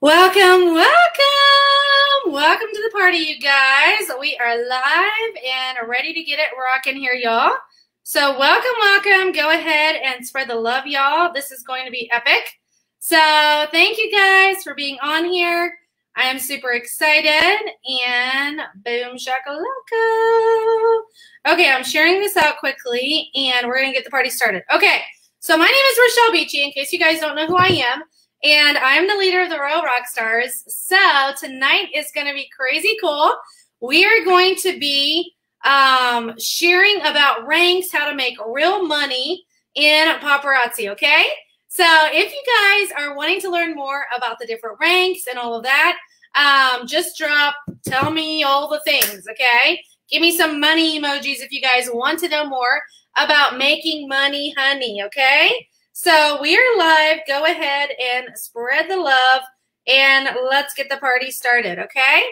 Welcome, welcome, welcome to the party, you guys. We are live and ready to get it rocking here, y'all. So welcome, welcome. Go ahead and spread the love, y'all. This is going to be epic. So thank you guys for being on here. I am super excited and boom shakalaka. Okay, I'm sharing this out quickly and we're going to get the party started. Okay, so my name is Rochelle Beachy, in case you guys don't know who I am. And I'm the leader of the Royal Rock Stars. So tonight is going to be crazy cool. We are going to be sharing about ranks, how to make real money in paparazzi, okay? So if you guys are wanting to learn more about the different ranks and all of that, just tell me all the things, okay? Give me some money emojis if you guys want to know more about making money, honey, okay? So we are live. Go ahead and spread the love and let's get the party started, okay?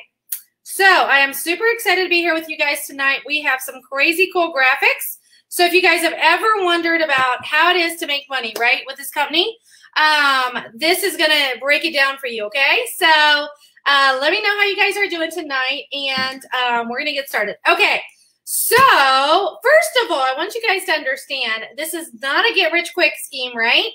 So I am super excited to be here with you guys tonight. We have some crazy cool graphics. So if you guys have ever wondered about how it is to make money, right, with this company, this is going to break it down for you, okay? So let me know how you guys are doing tonight and we're going to get started. Okay. So, first of all, I want you guys to understand this is not a get-rich-quick scheme, right?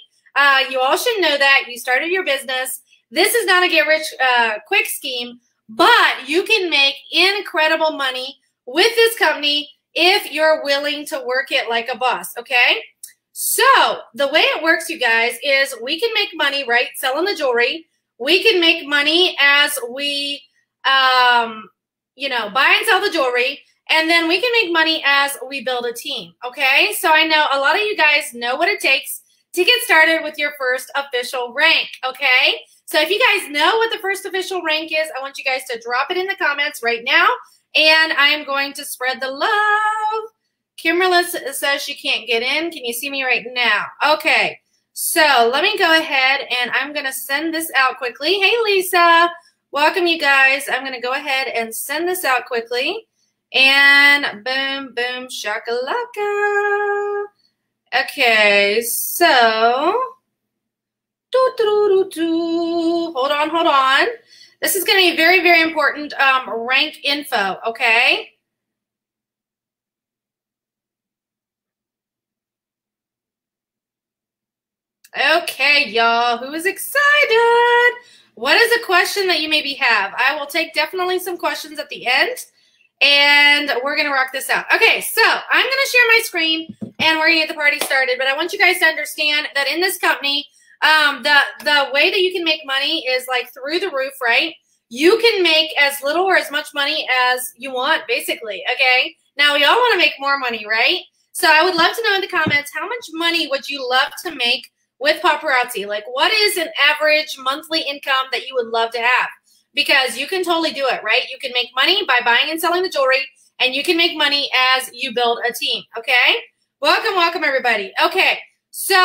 You all should know that. You started your business. This is not a get-rich-quick scheme, but you can make incredible money with this company if you're willing to work it like a boss, okay? So, the way it works, you guys, is we can make money, right, selling the jewelry. We can make money as we, buy and sell the jewelry. And then we can make money as we build a team, okay? So I know a lot of you guys know what it takes to get started with your first official rank, okay? So if you guys know what the first official rank is, I want you guys to drop it in the comments right now, and I am going to spread the love. Kimberly says she can't get in. Can you see me right now? Okay, so let me go ahead, and I'm going to send this out quickly. Hey, Lisa. Welcome, you guys. I'm going to go ahead and send this out quickly. And boom, boom, shakalaka. Okay, so hold on. This is going to be very, very important rank info, okay? Okay, y'all, who is excited? What is a question that you maybe have? I will take definitely some questions at the end. And we're going to rock this out. Okay, so I'm going to share my screen, and we're going to get the party started. But I want you guys to understand that in this company, the way that you can make money is like through the roof, right? You can make as little or as much money as you want, basically, okay? Now, we all want to make more money, right? So I would love to know in the comments, how much money would you love to make with paparazzi? Like, what is an average monthly income that you would love to have? Because you can totally do it, right? You can make money by buying and selling the jewelry, and you can make money as you build a team, okay? Welcome, welcome, everybody. Okay, so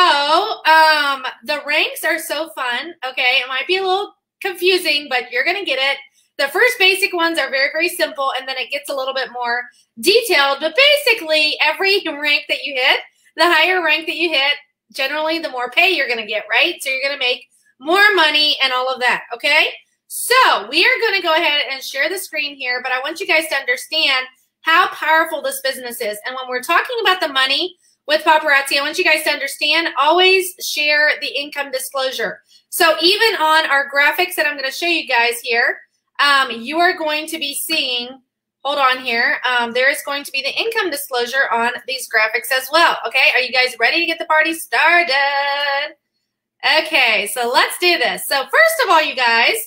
the ranks are so fun, okay? It might be a little confusing, but you're going to get it. The first basic ones are very, very simple, and then it gets a little bit more detailed. But basically, every rank that you hit, the higher rank that you hit, generally the more pay you're going to get, right? So you're going to make more money and all of that, okay? So we are going to go ahead and share the screen here, but I want you guys to understand how powerful this business is. And when we're talking about the money with paparazzi, I want you guys to understand, always share the income disclosure. So even on our graphics that I'm going to show you guys here, you are going to be seeing, hold on here, there is going to be the income disclosure on these graphics as well. Okay, are you guys ready to get the party started? Okay, so let's do this. So first of all, you guys,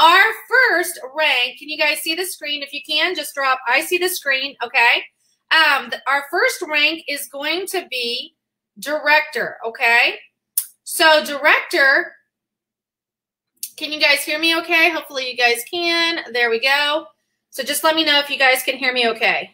our first rank, can you guys see the screen? If you can, just drop, I see the screen, okay? Our first rank is going to be director, okay? So director, can you guys hear me okay? Hopefully you guys can. There we go. So just let me know if you guys can hear me okay.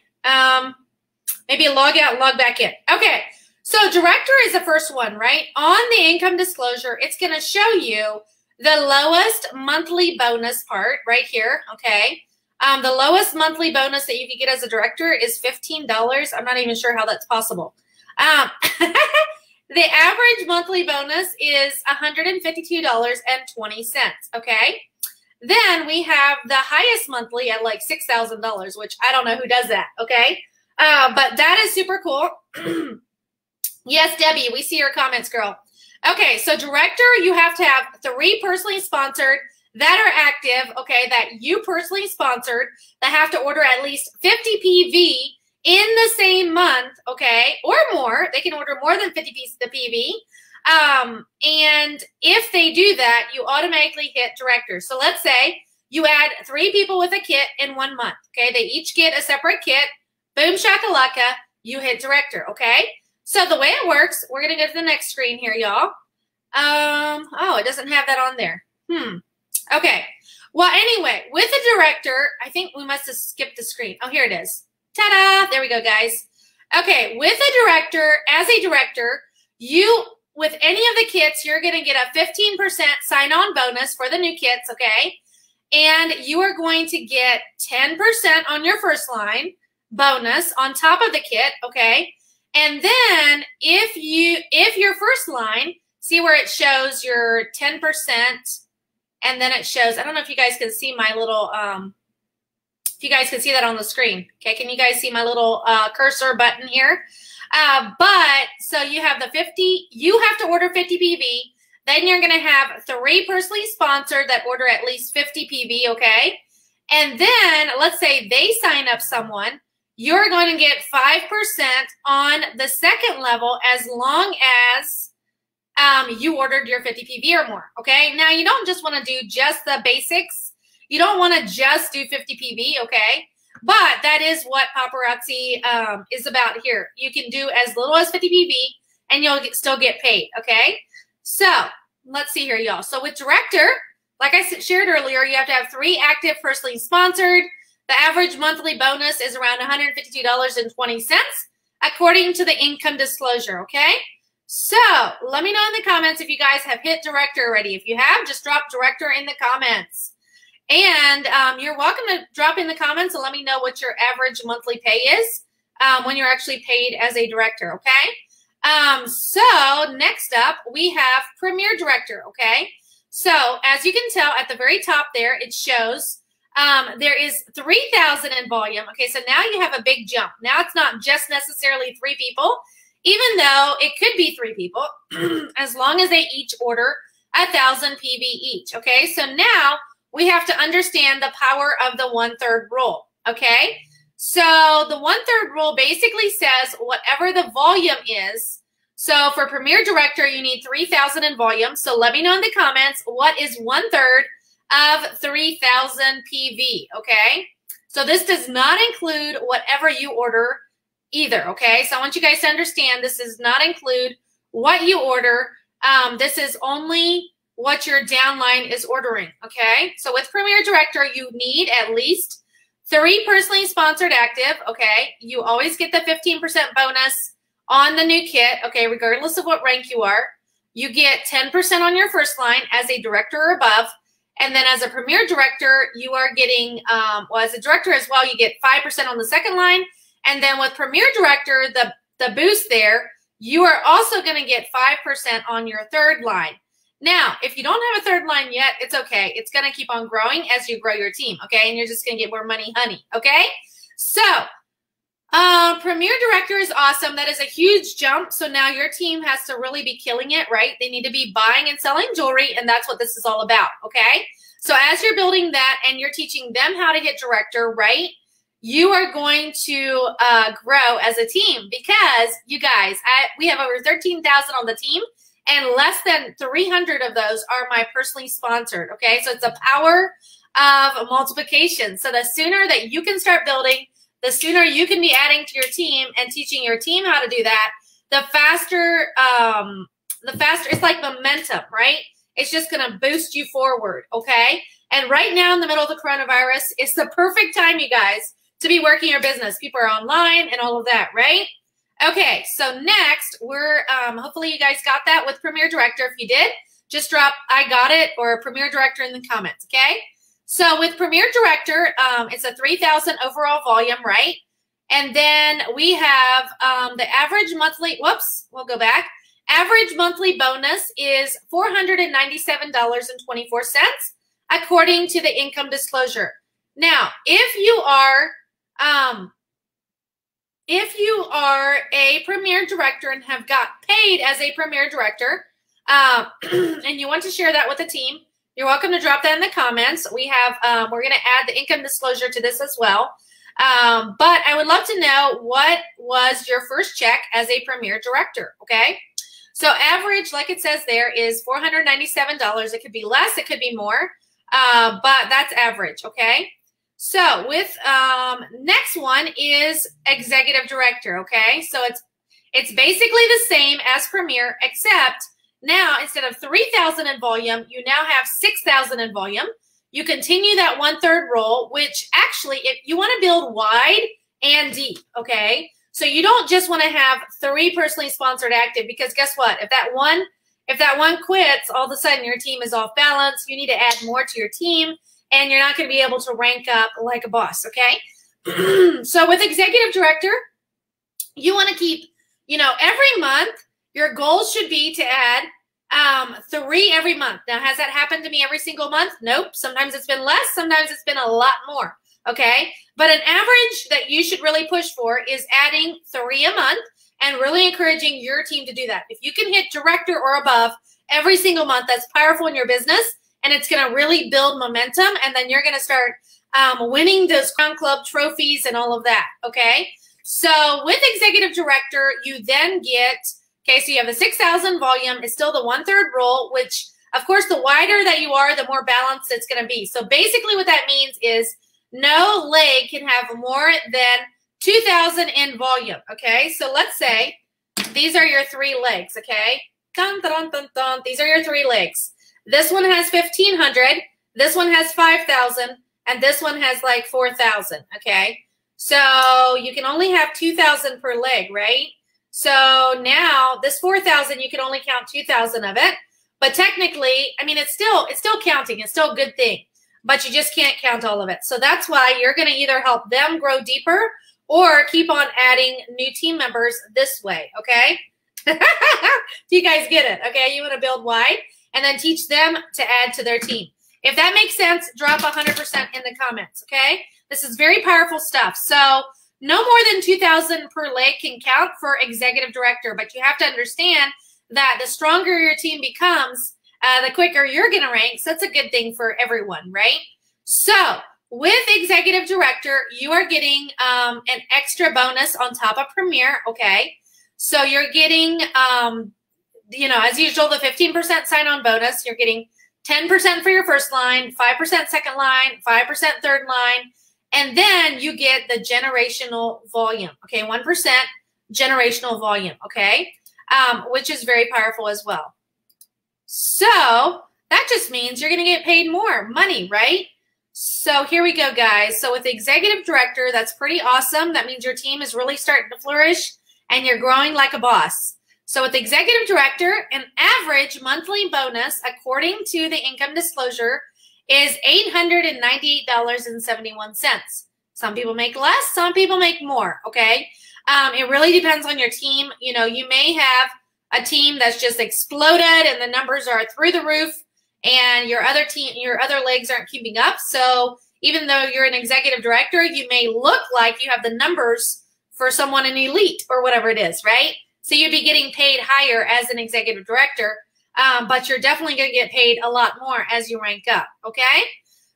Maybe log out, log back in. Okay, so director is the first one, right? On the income disclosure, it's going to show you the lowest monthly bonus part right here, okay? The lowest monthly bonus that you can get as a director is $15. I'm not even sure how that's possible. The average monthly bonus is $152.20, okay? Then we have the highest monthly at like $6,000, which I don't know who does that, okay? But that is super cool. Yes, Debbie, we see your comments, girl. Okay, so director, you have to have 3 personally sponsored that are active, okay, that you personally sponsored, that have to order at least 50 PV in the same month, okay, or more. They can order more than 50 pieces of PV. And if they do that, you automatically hit director. So let's say you add 3 people with a kit in 1 month, okay? They each get a separate kit. Boom shakalaka, you hit director, okay? So the way it works, we're going to go to the next screen here, y'all. Oh, it doesn't have that on there. Okay. Well, anyway, with a director, I think we must have skipped the screen. Oh, here it is. Ta-da! There we go, guys. Okay, with a director, as a director, with any of the kits, you're going to get a 15% sign-on bonus for the new kits, okay? And you are going to get 10% on your first line bonus on top of the kit, okay? And then if your first line, see where it shows your 10%, and then it shows, I don't know if you guys can see my little, if you guys can see that on the screen. Okay, can you guys see my little cursor button here? But, so you have the 50, you have to order 50 PV. Then you're going to have 3 personally sponsored that order at least 50 PV, okay? And then, let's say they sign up someone, you're going to get 5% on the second level as long as you ordered your 50 PV or more, okay? Now, you don't just want to do just the basics. You don't want to just do 50 PV, okay? But that is what Paparazzi is about here. You can do as little as 50 PV, and you'll still get paid, okay? So, let's see here, y'all. So, with director, like I shared earlier, you have to have 3 active personally sponsored. The average monthly bonus is around $152.20, according to the income disclosure, okay? So, let me know in the comments if you guys have hit director already. If you have, just drop director in the comments. And you're welcome to drop in the comments and let me know what your average monthly pay is when you're actually paid as a director, okay? So, next up, we have Premier Director, okay? So, as you can tell at the very top there, it shows there is 3,000 in volume. Okay, so now you have a big jump. Now it's not just necessarily 3 people, even though it could be 3 people, as long as they each order 1,000 PV each. Okay, so now we have to understand the power of the 1/3 rule. Okay, so the 1/3 rule basically says whatever the volume is. So for Premier Director, you need 3,000 in volume. So let me know in the comments what is 1/3 of 3,000 PV, okay? So this does not include whatever you order either, okay? So I want you guys to understand this does not include what you order. This is only what your downline is ordering, okay? So with Premier Director, you need at least 3 personally sponsored active, okay? You always get the 15% bonus on the new kit, okay, regardless of what rank you are. You get 10% on your first line as a director or above. And then as a Premier Director, you are getting, well, as a director as well, you get 5% on the second line. And then with Premier Director, the boost there, you are also going to get 5% on your third line. Now, if you don't have a third line yet, it's okay. It's going to keep on growing as you grow your team, okay? And you're just going to get more money, honey, okay? So, Premier Director is awesome. That is a huge jump. So now your team has to really be killing it, right? They need to be buying and selling jewelry, and that's what this is all about, okay? So as you're building that and you're teaching them how to hit director, right, you are going to grow as a team because, you guys, we have over 13,000 on the team, and less than 300 of those are my personally sponsored, okay? So it's a power of multiplication. So the sooner that you can start building, the sooner you can be adding to your team and teaching your team how to do that, the faster it's like momentum, right? It's just going to boost you forward, okay? And right now in the middle of the coronavirus, it's the perfect time, you guys, to be working your business. People are online and all of that, right? Okay, so next, we're, hopefully you guys got that with Premier Director. If you did, just drop I got it or Premier Director in the comments, okay? So with Premier Director, it's a 3,000 overall volume, right? And then we have the average monthly, whoops, we'll go back. Average monthly bonus is $497.24 according to the income disclosure. Now, if you are a premier director and have got paid as a premier director, and you want to share that with the team, you're welcome to drop that in the comments. We have, we're going to add the income disclosure to this as well. But I would love to know, what was your first check as a premier director? Okay. So average, like it says there, is $497. It could be less, it could be more, but that's average. Okay. So with next one is executive director. Okay. So it's basically the same as premier, except now instead of 3,000 in volume, you now have 6,000 in volume. You continue that 1/3 role, which actually, if you want to build wide and deep, okay? So you don't just want to have 3 personally sponsored active, because guess what? If that one quits, all of a sudden your team is off balance. You need to add more to your team, and you're not going to be able to rank up like a boss, okay? So with executive director, you want to keep, every month, your goal should be to add 3 every month. Now, has that happened to me every single month? Nope. Sometimes it's been less. Sometimes it's been a lot more. Okay. But an average that you should really push for is adding 3 a month and really encouraging your team to do that. If you can hit director or above every single month, that's powerful in your business, and it's going to really build momentum. And then you're going to start winning those Crown Club trophies and all of that. Okay. So with executive director, you then get, okay, so you have the 6,000 volume. It's still the 1/3 role, which, of course, the wider that you are, the more balanced it's going to be. So basically what that means is no leg can have more than 2,000 in volume, okay? So let's say these are your 3 legs, okay? Dun, dun, dun, dun. These are your 3 legs. This one has 1,500. This one has 5,000. And this one has like 4,000, okay? So you can only have 2,000 per leg, right? So now this 4,000, you can only count 2,000 of it. But technically, I mean, it's still counting. It's still a good thing. But you just can't count all of it. So that's why you're going to either help them grow deeper or keep on adding new team members this way, okay? Do you guys get it? Okay, you want to build wide and then teach them to add to their team. If that makes sense, drop 100% in the comments, okay? This is very powerful stuff. So no more than 2,000 per leg can count for executive director, but you have to understand that the stronger your team becomes, the quicker you're going to rank. So that's a good thing for everyone, right? So with executive director, you are getting an extra bonus on top of premier, okay? So you're getting, as usual, the 15% sign-on bonus. You're getting 10% for your first line, 5% second line, 5% third line, and then you get the generational volume, okay? 1% generational volume, okay? Which is very powerful as well. So that just means you're going to get paid more money, right? So here we go, guys. So with the executive director, that's pretty awesome. That means your team is really starting to flourish and you're growing like a boss. So with the executive director, an average monthly bonus, according to the income disclosure, is $898.71. Some people make less, some people make more, okay? It really depends on your team. You may have a team that's just exploded and the numbers are through the roof and your other legs aren't keeping up. So even though you're an executive director, you may look like you have the numbers for someone in elite or whatever it is, right? So you'd be getting paid higher as an executive director, but you're definitely going to get paid a lot more as you rank up, okay?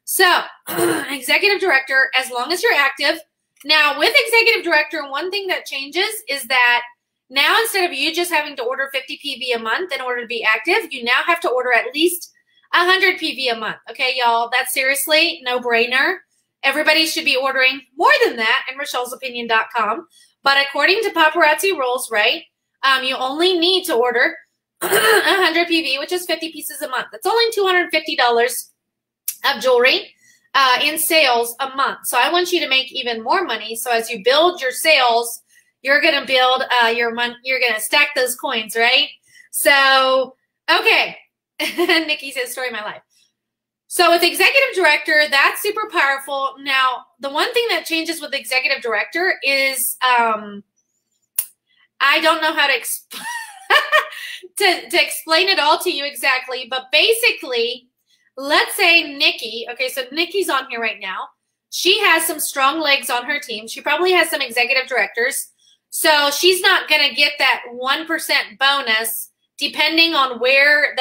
So executive director, as long as you're active. Now with executive director, one thing that changes is that now instead of you just having to order 50 PV a month in order to be active, you now have to order at least 100 PV a month. Okay, y'all, that's seriously no-brainer. Everybody should be ordering more than that in Rochelle'sOpinion.com. But according to Paparazzi rules, right, you only need to order 100 PV, which is 50 pieces a month. That's only $250 of jewelry in sales a month. So I want you to make even more money. So as you build your sales, you're going to build your money. You're going to stack those coins, right? So, okay. Nikki says, story of my life. So with executive director, that's super powerful. Now, the one thing that changes with executive director is I don't know how to explain. to explain it all to you exactly. But basically, let's say Nikki, okay, so Nikki's on here right now. She has some strong legs on her team. She probably has some executive directors. So she's not going to get that 1% bonus depending on where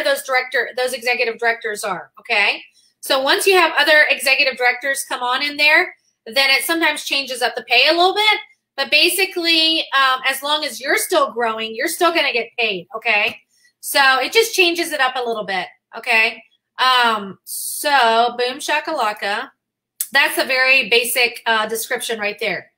those executive directors are, okay? So once you have other executive directors come on in there, then it sometimes changes up the pay a little bit. But basically, as long as you're still growing, you're still going to get paid, okay? So it just changes it up a little bit, okay? So boom shakalaka. That's a very basic description right there.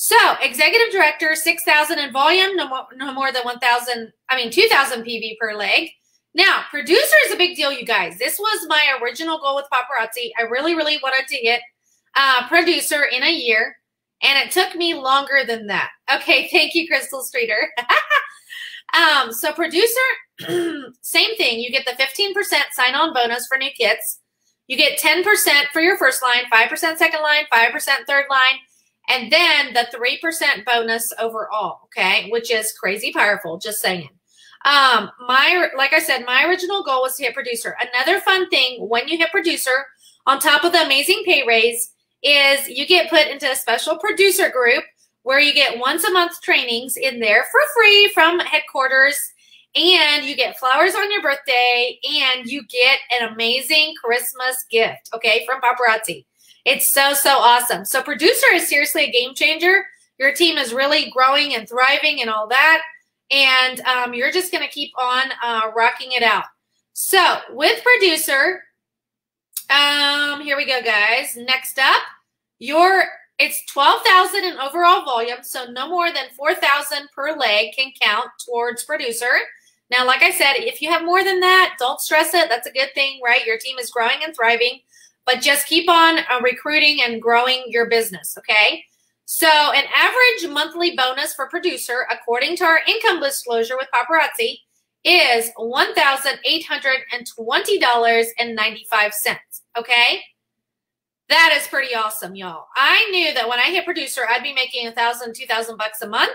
So executive director, 6,000 in volume, no more than 2,000 PV per leg. Now, producer is a big deal, you guys. This was my original goal with Paparazzi. I really, really wanted to hit producer in a year, and it took me longer than that. Okay, thank you, Crystal Streeter. So producer, same thing. You get the 15% sign-on bonus for new kits. You get 10% for your first line, 5% second line, 5% third line, and then the 3% bonus overall, okay, which is crazy powerful, just saying. Like I said, my original goal was to hit producer. Another fun thing when you hit producer, on top of the amazing pay raise, is you get put into a special producer group where you get once a month trainings in there for free from headquarters, and you get flowers on your birthday, and you get an amazing Christmas gift, okay, from Paparazzi. It's so, so awesome. So producer is seriously a game changer. Your team is really growing and thriving and all that. And you're just going to keep on rocking it out. So with producer, here we go, guys. Next up, it's 12,000 in overall volume. So no more than 4,000 per leg can count towards producer. Now, like I said, if you have more than that, don't stress it. That's a good thing, right? Your team is growing and thriving. But just keep on recruiting and growing your business, okay? So an average monthly bonus for producer, according to our income disclosure with Paparazzi, is $1,820.95, okay? That is pretty awesome, y'all. I knew that when I hit producer, I'd be making $1,000, $2,000 bucks a month,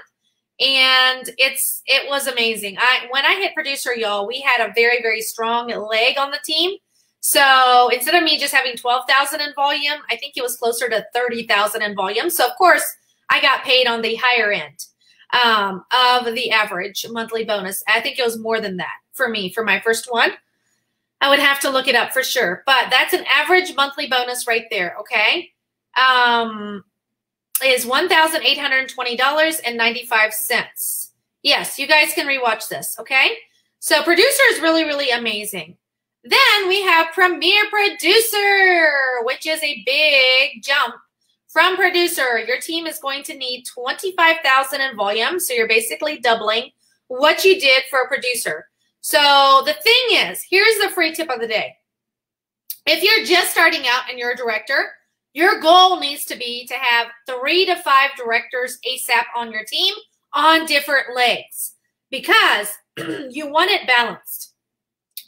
and it was amazing. When I hit producer, y'all, we had a very, very strong leg on the team. So instead of me just having 12,000 in volume, I think it was closer to 30,000 in volume. So of course, I got paid on the higher end of the average monthly bonus. I think it was more than that for me for my first one. I would have to look it up for sure, but that's an average monthly bonus right there. Okay, is $1,820.95. Yes, you guys can rewatch this. Okay, so producer is really, really amazing. Then we have Premier Producer, which is a big jump from producer. Your team is going to need 25,000 in volume, so you're basically doubling what you did for a producer. So the thing is, here's the free tip of the day. If you're just starting out and you're a director, your goal needs to be to have 3 to 5 directors ASAP on your team on different legs because you want it balanced.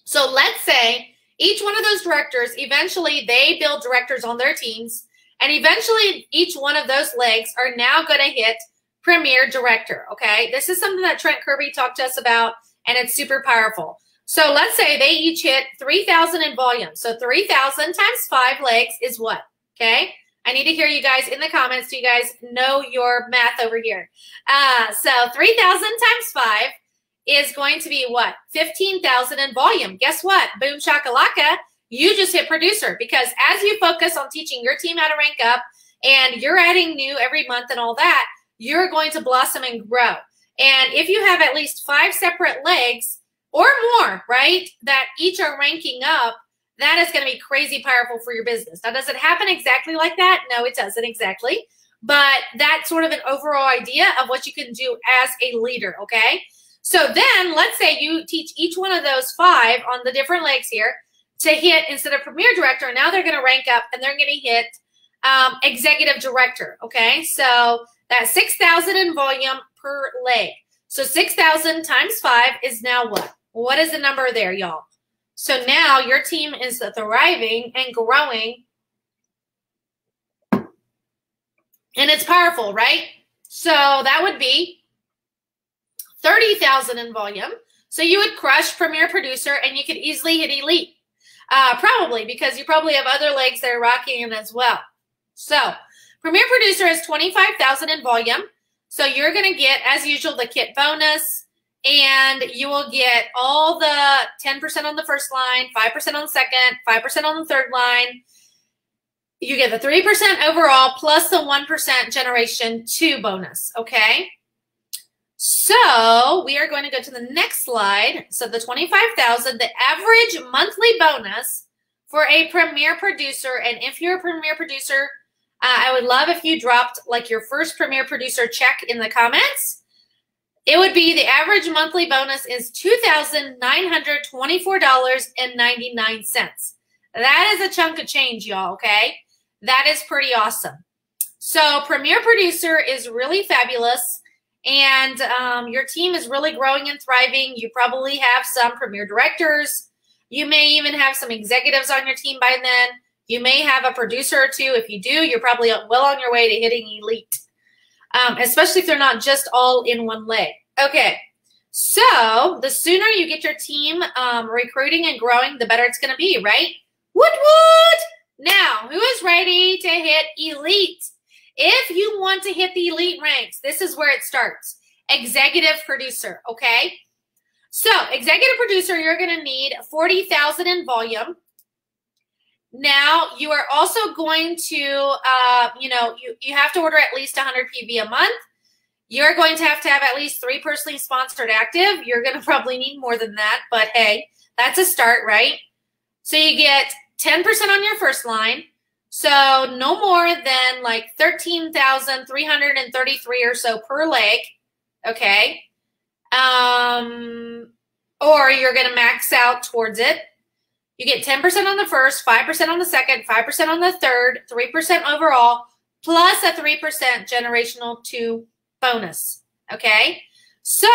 So let's say each one of those directors, eventually they build directors on their teams, and eventually each one of those legs are now going to hit Premier Director, okay? This is something that Trent Kirby talked to us about, and it's super powerful. So let's say they each hit 3,000 in volume. So 3,000 times 5 legs is what, okay? I need to hear you guys in the comments so you guys know your math over here. So 3,000 times 5 is going to be what? 15,000 in volume. Guess what? Boom shakalaka, you just hit producer, because as you focus on teaching your team how to rank up and you're adding new every month and all that, you're going to blossom and grow. And if you have at least 5 separate legs or more, right, that each are ranking up, that is going to be crazy powerful for your business. Now, does it happen exactly like that? No, it doesn't exactly. But that's sort of an overall idea of what you can do as a leader, okay? So then let's say you teach each one of those 5 on the different legs here to hit, instead of Premier Director, now they're going to rank up and they're going to hit Executive Director, okay? So that's 6,000 in volume per leg. So 6,000 times 5 is now what? What is the number there, y'all? So now your team is thriving and growing. And it's powerful, right? So that would be 30,000 in volume. So you would crush Premier Producer and you could easily hit Elite. Probably, because you probably have other legs that are rocking in as well. So Premier Producer is 25,000 in volume. So you're going to get, as usual, the kit bonus, and you will get all the 10% on the first line, 5% on the second, 5% on the third line. You get the 3% overall plus the 1% Generation 2 bonus, okay? So we are going to go to the next slide. So the 25,000, the average monthly bonus for a Premier Producer, and if you're a Premier Producer, I would love if you dropped like your first Premier Producer check in the comments. It would be the average monthly bonus is $2,924.99. That is a chunk of change, y'all, okay? That is pretty awesome. So Premier Producer is really fabulous, and your team is really growing and thriving. You probably have some Premier Directors. You may even have some executives on your team by then. You may have a producer or two. If you do, you're probably well on your way to hitting Elite, especially if they're not just all in one leg. Okay, so the sooner you get your team recruiting and growing, the better it's going to be, right? Woot woot! Now, who is ready to hit Elite? If you want to hit the Elite ranks, this is where it starts. Executive Producer, okay? So, Executive Producer, you're going to need 40,000 in volume. Now, you are also going to, you have to order at least 100 PV a month. You're going to have at least 3 personally sponsored active. You're going to probably need more than that, but hey, that's a start, right? So you get 10% on your first line. So no more than like 13,333 or so per leg, okay? Or you're going to max out towards it. You get 10% on the first, 5% on the second, 5% on the third, 3% overall, plus a 3% generational 2 bonus, okay? So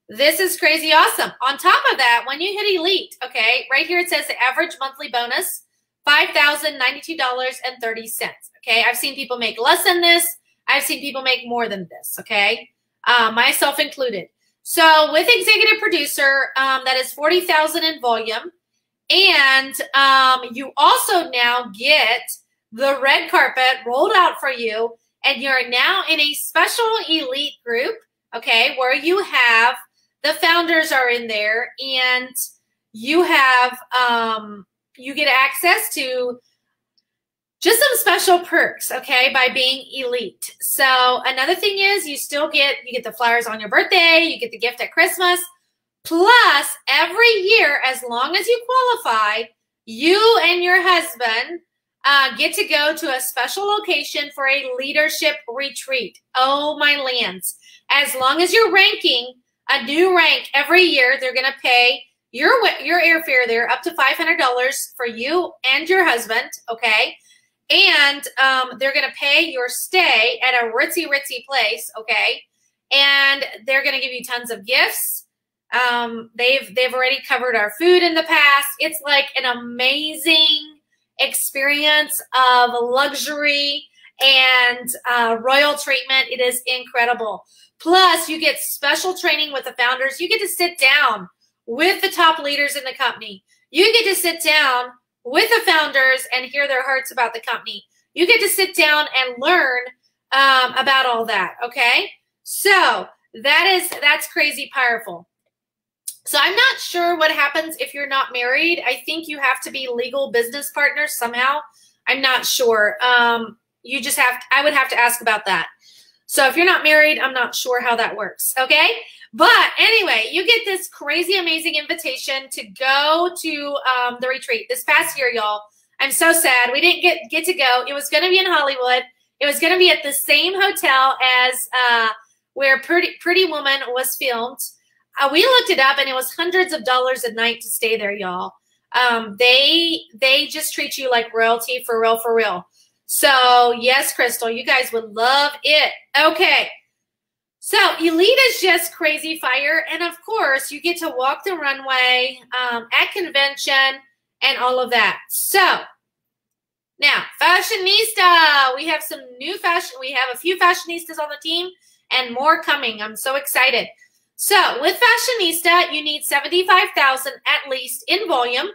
this is crazy awesome. On top of that, when you hit Elite, okay, right here it says the average monthly bonus, $5,092.30, okay? I've seen people make less than this. I've seen people make more than this, okay? Myself included. So with Executive Producer, that is 40,000 in volume. And you also now get the red carpet rolled out for you, and you're now in a special Elite group, okay, where you have the founders are in there, and you have you get access to just some special perks, okay, by being Elite. So another thing is you get the flowers on your birthday, you get the gift at Christmas. Plus, every year, as long as you qualify, you and your husband get to go to a special location for a leadership retreat. Oh, my lands. As long as you're ranking a new rank every year, they're going to pay your airfare there up to $500 for you and your husband, okay? And they're going to pay your stay at a ritzy place, okay? And they're going to give you tons of gifts. They've already covered our food in the past. It's like an amazing experience of luxury and royal treatment. It is incredible. Plus, you get special training with the founders. You get to sit down with the top leaders in the company. You get to sit down with the founders and hear their hearts about the company. You get to sit down and learn about all that, okay? So that's crazy powerful. So I'm not sure what happens if you're not married. I think you have to be legal business partners somehow. I'm not sure. I would have to ask about that. So if you're not married, I'm not sure how that works, okay? But anyway, you get this crazy, amazing invitation to go to the retreat. This past year, y'all, I'm so sad. We didn't get to go. It was going to be in Hollywood. It was going to be at the same hotel as where Pretty Woman was filmed. We looked it up, and it was hundreds of dollars a night to stay there, y'all. They just treat you like royalty, for real, for real. So, yes, Crystal, you guys would love it. Okay. So, Elite is just crazy fire. And, of course, you get to walk the runway at convention and all of that. So, now, fashionista. We have some new fashion. We have a few fashionistas on the team and more coming. I'm so excited. So with Fashionista, you need 75,000 at least in volume.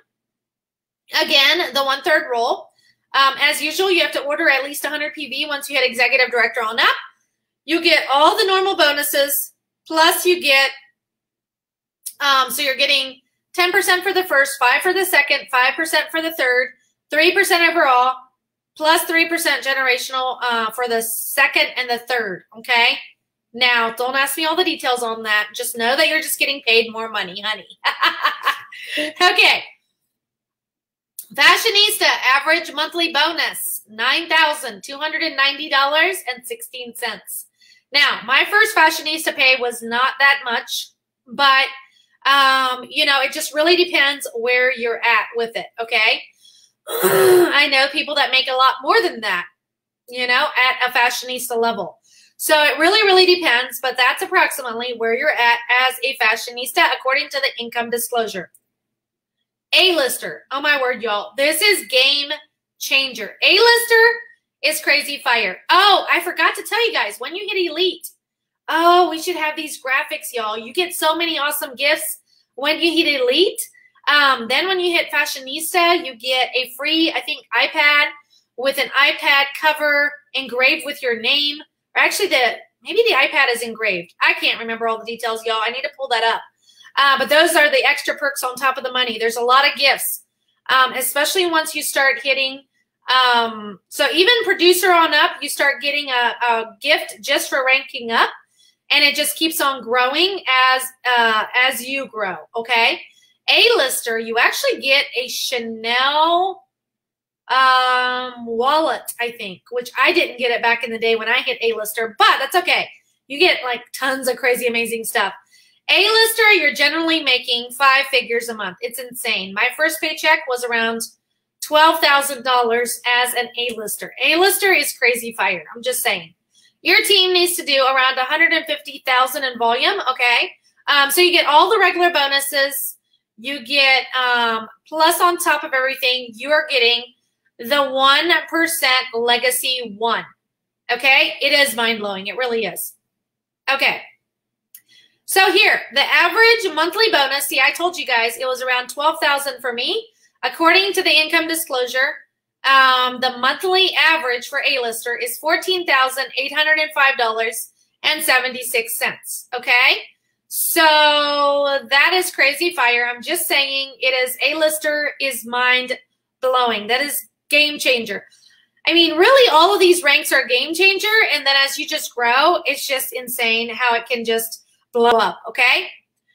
Again, the 1/3 rule. As usual, you have to order at least 100 PV once you hit executive director on up. You get all the normal bonuses, plus you get, so you're getting 10% for the first, 5% for the second, 5% for the third, 3% overall, plus 3% generational for the second and the third, okay? Now, don't ask me all the details on that. Just know that you're just getting paid more money, honey. Okay. Fashionista, average monthly bonus, $9,290.16. Now, my first Fashionista pay was not that much, but, you know, it just really depends where you're at with it, okay? I know people that make a lot more than that, you know, at a Fashionista level. So it really, really depends, but that's approximately where you're at as a Fashionista according to the income disclosure. A-lister. Oh, my word, y'all. This is game changer. A-lister is crazy fire. Oh, I forgot to tell you guys, when you hit elite, oh, we should have these graphics, y'all. You get so many awesome gifts when you hit elite. Then when you hit Fashionista, you get a free, I think, iPad with an iPad cover engraved with your name. Or actually, maybe the iPad is engraved. I can't remember all the details, y'all. I need to pull that up. But those are the extra perks on top of the money. There's a lot of gifts, especially once you start hitting. So even producer on up, you start getting a gift just for ranking up, and it just keeps on growing as you grow. Okay, A-lister, you actually get a Chanel wallet, I think, which I didn't get it back in the day when I hit A-lister, but that's okay. You get like tons of crazy, amazing stuff. A-lister, you're generally making 5 figures a month. It's insane. My first paycheck was around $12,000 as an A-lister. A-lister is crazy fire. I'm just saying. Your team needs to do around 150,000 in volume, okay? So you get all the regular bonuses. You get, plus on top of everything, you are getting the 1% Legacy 1, okay? It is mind-blowing. It really is. Okay. So here, the average monthly bonus, see, I told you guys it was around $12,000 for me. According to the income disclosure, the monthly average for A-lister is $14,805.76, okay? So that is crazy fire. I'm just saying it is, A-lister is mind-blowing. That is game changer. I mean, really, all of these ranks are game changer, and then as you just grow, it's just insane how it can just blow up, okay?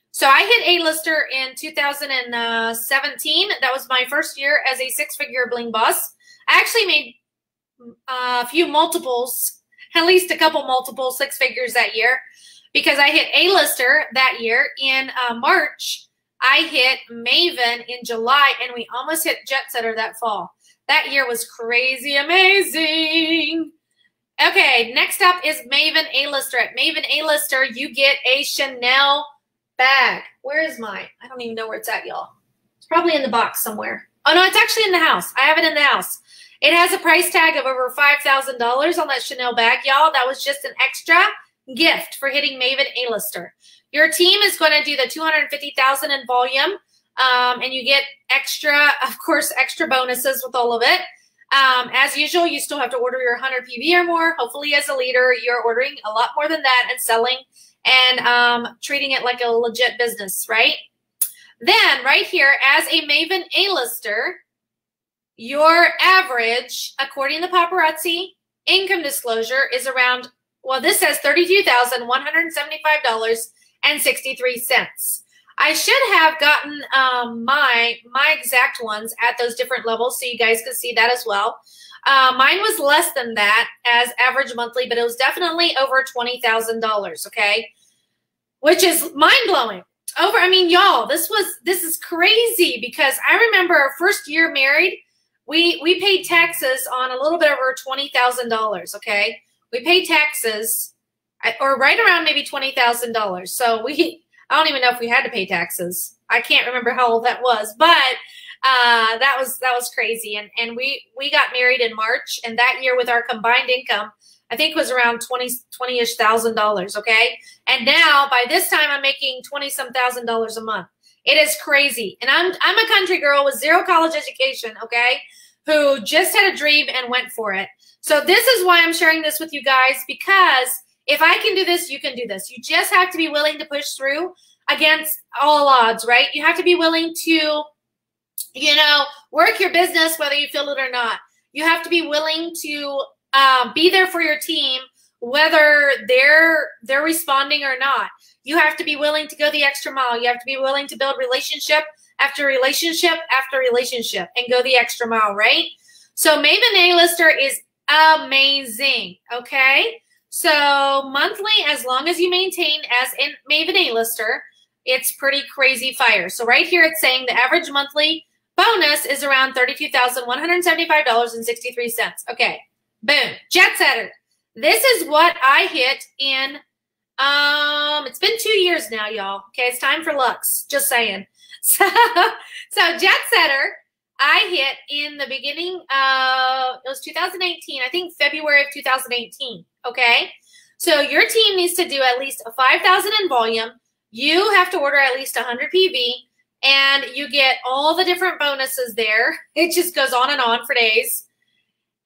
So I hit A-lister in 2017. That was my first year as a 6-figure bling boss. I actually made a few multiples, at least a couple multiple 6 figures that year, because I hit A-lister that year in March. I hit MAVEN in July, and we almost hit JETSETTER that fall. That year was crazy amazing. Okay, next up is MAVEN A-lister. At MAVEN A-lister, you get a Chanel bag. Where is mine? I don't even know where it's at, y'all. It's probably in the box somewhere. Oh, no, it's actually in the house. I have it in the house. It has a price tag of over $5,000 on that Chanel bag, y'all. That was just an extra gift for hitting MAVEN A-lister. Your team is going to do the 250,000 in volume, and you get extra, of course, extra bonuses with all of it. As usual, you still have to order your 100 PV or more. Hopefully, as a leader, you're ordering a lot more than that and selling and treating it like a legit business, right? Then, right here, as a MAVEN A-lister, your average, according to Paparazzi, income disclosure is around, well, this says $32,175.63. I should have gotten my exact ones at those different levels so you guys could see that as well. Mine was less than that as average monthly, but it was definitely over $20,000, okay? Which is mind-blowing. I mean, y'all, this is crazy because I remember our first year married, we paid taxes on a little bit over $20,000, okay? We paid taxes, or right around maybe $20,000. So I don't even know if we had to pay taxes. I can't remember how old that was, but that was crazy. And we got married in March, and that year with our combined income I think it was around $20-ish thousand, okay? And now by this time I'm making $20-some thousand a month. It is crazy. And I'm a country girl with 0 college education, okay? Who just had a dream and went for it. So this is why I'm sharing this with you guys, because if I can do this, you can do this. You just have to be willing to push through against all odds, right? You have to be willing to, you know, work your business whether you feel it or not. You have to be willing to be there for your team whether they're responding or not. You have to be willing to go the extra mile. You have to be willing to build relationship after relationship after relationship and go the extra mile, right? So MAVEN A-lister is amazing, okay? So monthly, as long as you maintain as in MAVEN A-lister, it's pretty crazy fire. So right here it's saying the average monthly bonus is around $32,175.63. Okay, boom, JETSETTER. This is what I hit in, it's been 2 years now, y'all. Okay, it's time for LUXE, just saying. So JETSETTER, I hit in the beginning of, it was 2018, I think February of 2018, okay? So your team needs to do at least a 5,000 in volume. You have to order at least 100 PV, and you get all the different bonuses there. It just goes on and on for days.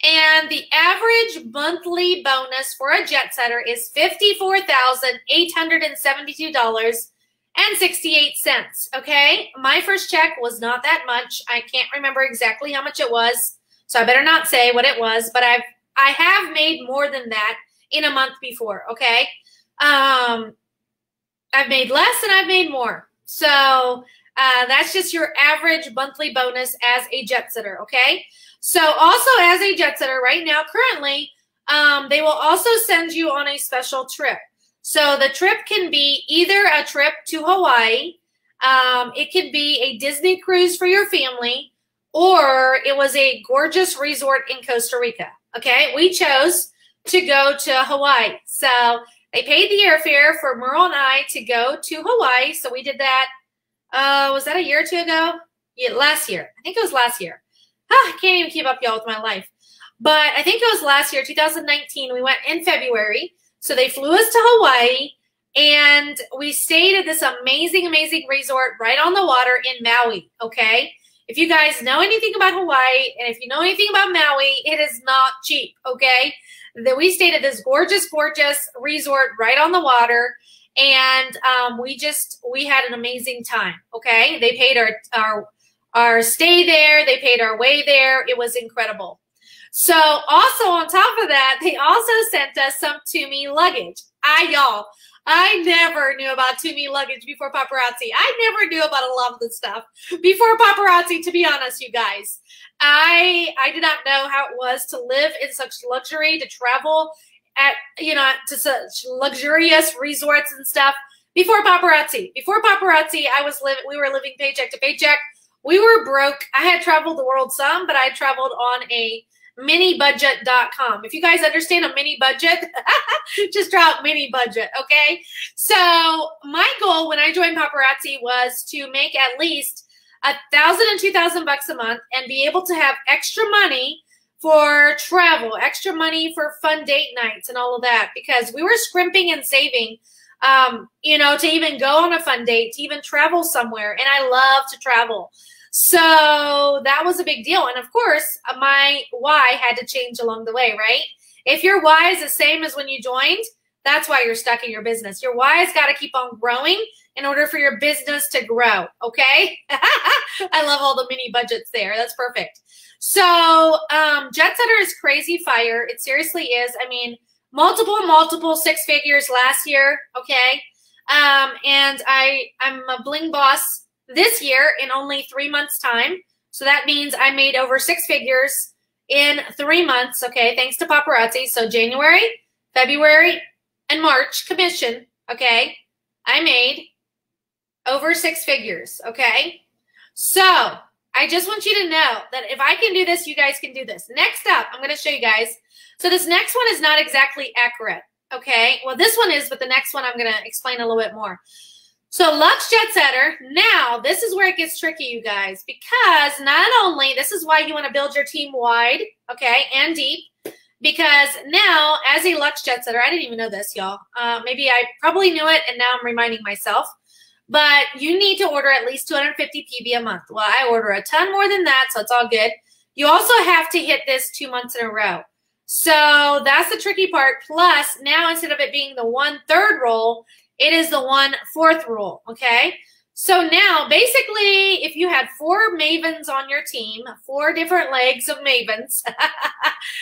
And the average monthly bonus for a JETSETTER is $54,872.68, okay? My first check was not that much. I can't remember exactly how much it was, so I better not say what it was, but I have made more than that in a month before, okay? I've made less and I've made more. So that's just your average monthly bonus as a JETSETTER, okay? So also as a JETSETTER right now, currently, they will also send you on a special trip. So the trip can be either a trip to Hawaii, it could be a Disney cruise for your family, or it was a gorgeous resort in Costa Rica, okay? We chose to go to Hawaii. So they paid the airfare for Merle and I to go to Hawaii. So we did that, was that a year or two ago? Yeah, last year. I think it was last year. I can't even keep up, y'all, with my life. But I think it was last year, 2019. We went in February. So they flew us to Hawaii, and we stayed at this amazing, amazing resort right on the water in Maui, okay? If you guys know anything about Hawaii, and if you know anything about Maui, it is not cheap, okay? We stayed at this gorgeous, gorgeous resort right on the water, and we had an amazing time, okay? They paid our stay there. They paid our way there. It was incredible. So also on top of that, they also sent us some Tumi luggage. I never knew about Tumi luggage before Paparazzi. I never knew about a lot of this stuff before Paparazzi, to be honest, you guys. I did not know how it was to live in such luxury, to travel at, you know, to such luxurious resorts and stuff before Paparazzi. Before Paparazzi, we were living paycheck to paycheck. We were broke. I had traveled the world some, but I traveled on a minibudget.com. If you guys understand a mini budget, just drop mini budget, okay? So my goal when I joined Paparazzi was to make at least $1,000 and $2,000 a month and be able to have extra money for travel, extra money for fun date nights and all of that, because we were scrimping and saving, you know, to even go on a fun date, to even travel somewhere. And I love to travel. So that was a big deal. And of course, my why had to change along the way, right? If your why is the same as when you joined, that's why you're stuck in your business. Your why has got to keep on growing in order for your business to grow, okay? I love all the mini budgets there. That's perfect. So JETSETTER is crazy fire. It seriously is. I mean, multiple six figures last year, okay? And I'm a bling boss this year in only 3 months' time. So that means I made over 6 figures in 3 months, okay, thanks to Paparazzi. So January, February, and March commission, okay, I made over 6 figures, okay? So I just want you to know that if I can do this, you guys can do this. Next up, I'm going to show you guys. So this next one is not exactly accurate, okay? Well, this one is, but the next one I'm going to explain a little bit more. So LUXE JETSETTER, now this is where it gets tricky, you guys, because not only, this is why you want to build your team wide, okay, and deep. because now, as a Luxe jet setter, I didn't even know this, y'all. Maybe I probably knew it, and now I'm reminding myself. But you need to order at least 250 PV a month. Well, I order a ton more than that, so it's all good. You also have to hit this 2 months in a row. So that's the tricky part. Plus, now instead of it being the 1/3 roll, it is the 1/4 roll, okay? So now, basically, if you had 4 Mavens on your team, 4 different legs of Mavens.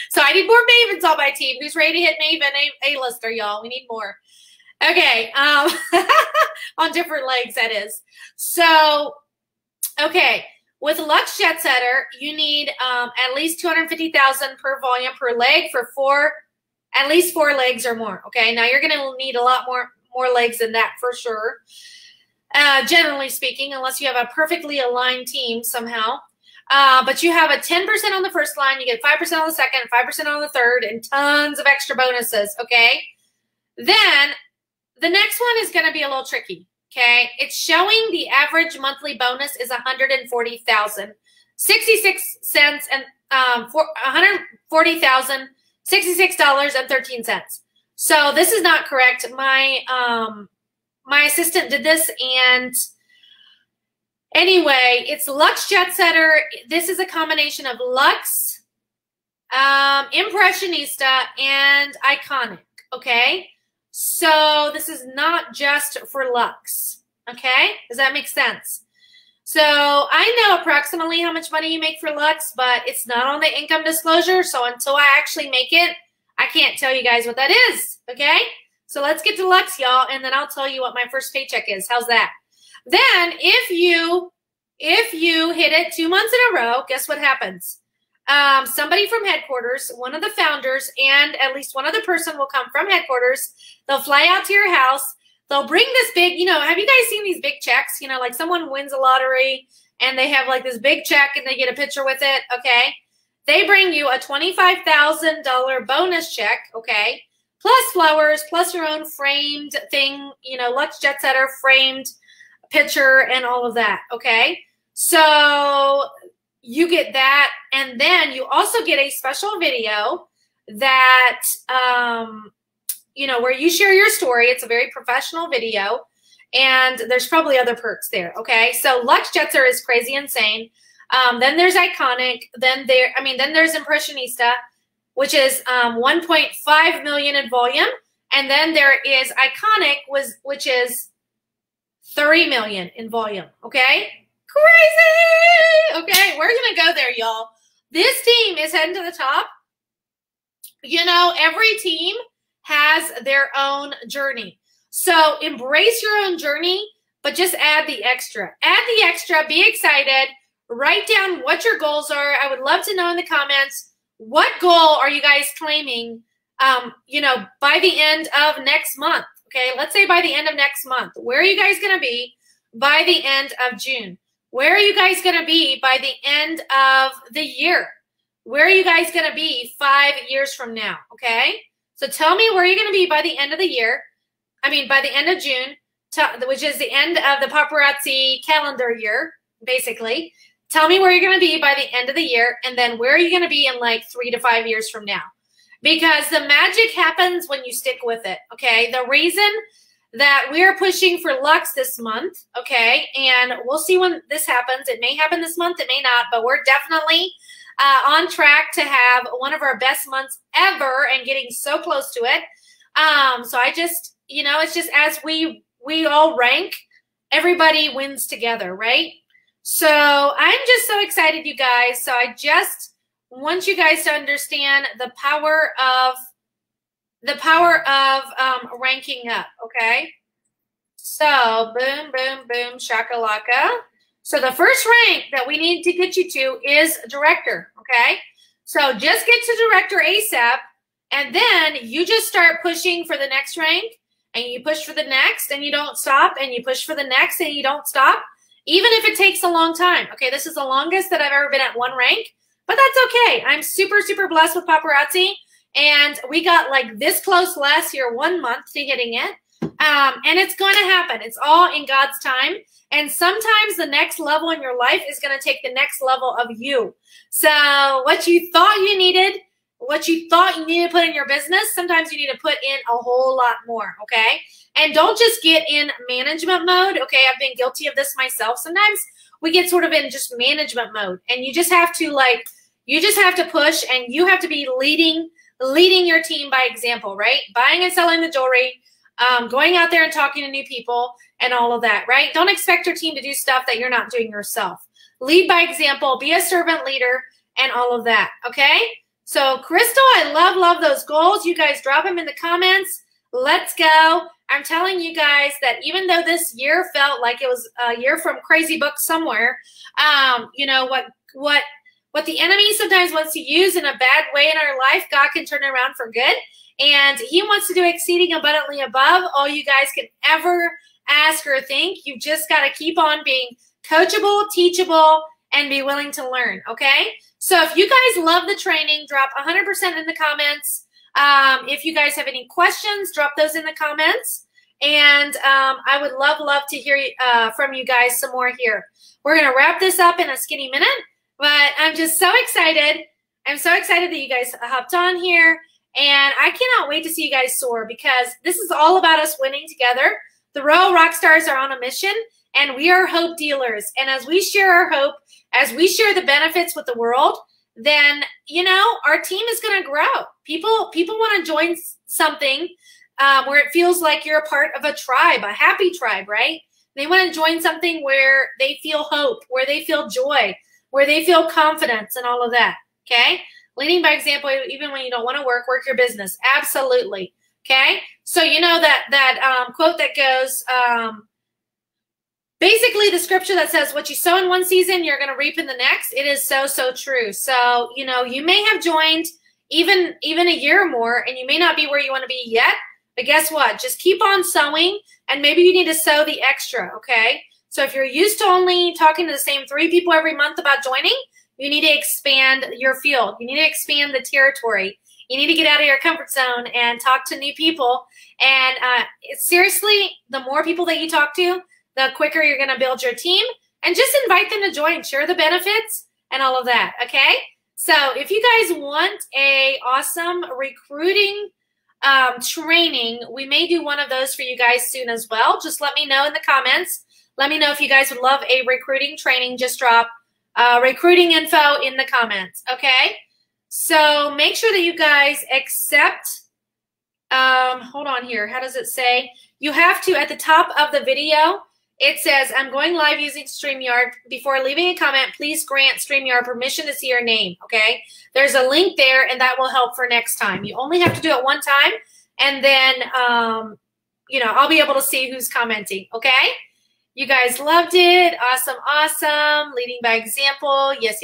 So I need more Mavens on my team. Who's ready to hit Maven A-lister, y'all? We need more. Okay, on different legs, that is. So, okay. With Luxe Jet Setter, you need at least 250,000 per volume per leg for at least 4 legs or more. Okay, now you're going to need a lot more legs than that for sure. Generally speaking, unless you have a perfectly aligned team somehow. But you have a 10% on the first line, you get 5% on the second, 5% on the third, and tons of extra bonuses. Okay, then the next one is going to be a little tricky. Okay, it's showing the average monthly bonus is $140,000, 66 cents, and $140,066.13. So this is not correct. My assistant did this, and anyway, it's Luxe Jet Setter. This is a combination of Luxe, Impressionista, and Iconic. Okay. So this is not just for Luxe, okay? Does that make sense? So I know approximately how much money you make for Luxe, but it's not on the income disclosure. So until I actually make it, I can't tell you guys what that is, okay? So let's get to Luxe, y'all, and then I'll tell you what my first paycheck is. How's that? Then if you hit it 2 months in a row, guess what happens? Somebody from headquarters, one of the founders, and at least one other person will come from headquarters. They'll fly out to your house. They'll bring this big, have you guys seen these big checks? Like someone wins a lottery and they have like this big check and they get a picture with it, okay? They bring you a $25,000 bonus check, okay? Plus flowers, plus your own framed thing, Luxe Jet Setter framed picture and all of that, okay? So you get that, and then you also get a special video that, where you share your story. It's a very professional video, and there's probably other perks there, okay? So Luxe Jet Setter is crazy insane. Then there's Iconic. Then there's Impressionista, which is 1.5 million in volume, and then there is Iconic, which is 3 million in volume, okay? Crazy! Okay, we're going to go there, y'all. This team is heading to the top. Every team has their own journey. So embrace your own journey, but just add the extra. Add the extra. Be excited. Write down what your goals are. I would love to know in the comments, what goal are you guys claiming, by the end of next month? Okay, let's say by the end of next month. Where are you guys going to be by the end of June? Where are you guys going to be by the end of the year? Where are you guys going to be 5 years from now? Okay? So tell me where you're going to be by the end of the year. By the end of June, which is the end of the Paparazzi calendar year, basically. Tell me where you're going to be by the end of the year, and then where are you going to be in like 3 to 5 years from now? Because the magic happens when you stick with it, okay? The reason that we're pushing for Luxe this month, okay, and we'll see when this happens. It may happen this month, it may not, but we're definitely on track to have one of our best months ever and getting so close to it. So I just, it's just as we all rank, everybody wins together, right? So I'm just so excited, you guys. So I just want you guys to understand the power of ranking up, okay? So boom, boom, boom, shakalaka. So the first rank that we need to get you to is director, okay? So just get to director ASAP, and then you just start pushing for the next rank, and you push for the next, and you don't stop, and you push for the next, and you don't stop, even if it takes a long time. Okay, this is the longest that I've ever been at one rank, but that's okay. I'm super, super blessed with Paparazzi, and we got like this close last year, 1 month to hitting it, and it's going to happen. It's all in God's time, and sometimes the next level in your life is going to take the next level of you. So what you thought you needed what you thought you needed to put in your business, sometimes you need to put in a whole lot more, okay? And don't just get in management mode, okay? I've been guilty of this myself. Sometimes we get sort of in just management mode, and you just have to push, and you have to be leading your team by example, right? Buying and selling the jewelry, going out there and talking to new people and all of that, right? Don't expect your team to do stuff that you're not doing yourself. Lead by example, be a servant leader, and all of that, okay? So, Crystal, I love those goals. You guys drop them in the comments. Let's go. I'm telling you guys that even though this year felt like it was a year from crazy books somewhere, you know, what the enemy sometimes wants to use in a bad way in our life, God can turn it around for good. And he wants to do exceeding abundantly above all you guys can ever ask or think. You've just got to keep on being coachable, teachable, and be willing to learn, okay? So if you guys love the training, drop 100% in the comments. If you guys have any questions, drop those in the comments. And I would love to hear from you guys some more here. We're going to wrap this up in a skinny minute, but I'm just so excited. I'm so excited that you guys hopped on here. And I cannot wait to see you guys soar, because this is all about us winning together. The Royal Rockstars are on a mission, and we are hope dealers. And as we share our hope, as we share the benefits with the world, then, you know, our team is going to grow. People want to join something where it feels like you're a part of a tribe, a happy tribe, right? They want to join something where they feel hope, where they feel joy, where they feel confidence and all of that, okay? Leading by example, even when you don't want to work your business. Absolutely, okay? So you know that quote that goes, basically the scripture that says what you sow in one season, you're going to reap in the next. It is so true. So, you know, you may have joined even a year or more, and you may not be where you want to be yet, but guess what? Just keep on sowing, and maybe you need to sow the extra, okay? So if you're used to only talking to the same 3 people every month about joining, you need to expand your field. You need to expand the territory. You need to get out of your comfort zone and talk to new people. And seriously, the more people that you talk to, the quicker you're going to build your team. And just invite them to join. Share the benefits and all of that, okay? So if you guys want a awesome recruiting training, we may do one of those for you guys soon as well. Just let me know in the comments. Let me know if you guys would love a recruiting training. Just drop recruiting info in the comments, okay? So make sure that you guys accept, hold on here, how does it say? You have to, at the top of the video, it says, I'm going live using StreamYard. Before leaving a comment, please grant StreamYard permission to see your name, okay? There's a link there, and that will help for next time. You only have to do it one time, and then, you know, I'll be able to see who's commenting, okay? You guys loved it. Awesome. Leading by example. Yes.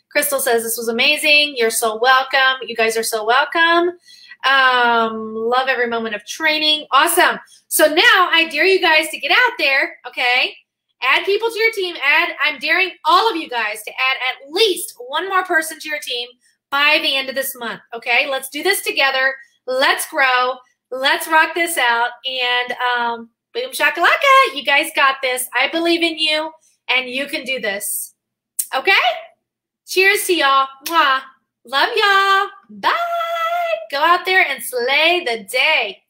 Crystal says this was amazing. You're so welcome. You guys are so welcome. Love every moment of training. Awesome. So now I dare you guys to get out there, okay? Add people to your team. I'm daring all of you guys to add at least one more person to your team by the end of this month, okay? Let's do this together. Let's grow. Let's rock this out. And boom shakalaka, you guys got this. I believe in you, and you can do this. Okay? Cheers to y'all. Mwah. Love y'all. Bye. Go out there and slay the day.